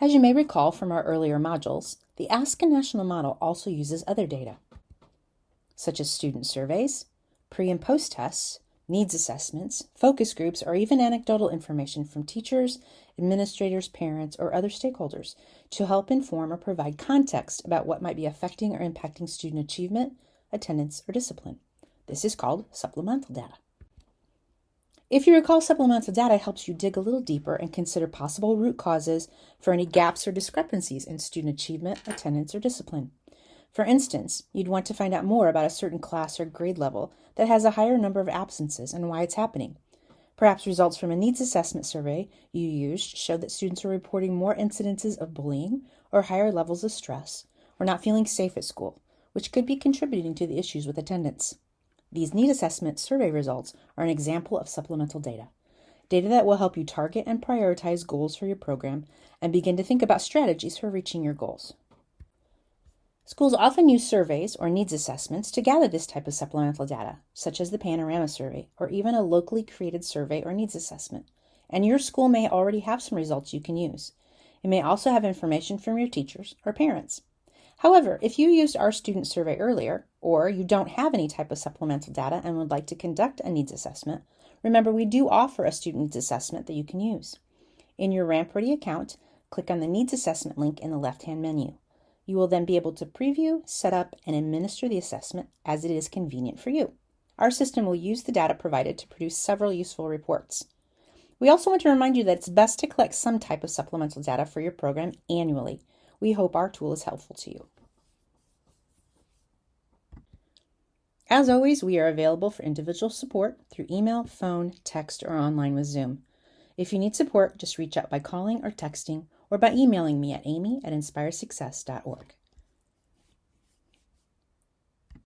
As you may recall from our earlier modules, the Ask a National model also uses other data, such as student surveys, pre- and post-tests, needs assessments, focus groups, or even anecdotal information from teachers, administrators, parents, or other stakeholders to help inform or provide context about what might be affecting or impacting student achievement, attendance, or discipline. This is called supplemental data. If you recall, supplemental data helps you dig a little deeper and consider possible root causes for any gaps or discrepancies in student achievement, attendance, or discipline. For instance, you'd want to find out more about a certain class or grade level that has a higher number of absences and why it's happening. Perhaps results from a needs assessment survey you used showed that students are reporting more incidences of bullying or higher levels of stress or not feeling safe at school, which could be contributing to the issues with attendance. These need assessment survey results are an example of supplemental data that will help you target and prioritize goals for your program and begin to think about strategies for reaching your goals. Schools often use surveys or needs assessments to gather this type of supplemental data, such as the Panorama survey or even a locally created survey or needs assessment, and your school may already have some results you can use. It may also have information from your teachers or parents. However, if you used our student survey earlier, or you don't have any type of supplemental data and would like to conduct a needs assessment, remember we do offer a student needs assessment that you can use. In your Ramp Ready account, click on the Needs Assessment link in the left-hand menu. You will then be able to preview, set up, and administer the assessment as it is convenient for you. Our system will use the data provided to produce several useful reports. We also want to remind you that it's best to collect some type of supplemental data for your program annually. We hope our tool is helpful to you. As always, we are available for individual support through email, phone, text, or online with Zoom. If you need support, just reach out by calling or texting or by emailing me at amy@inspiresuccess.org.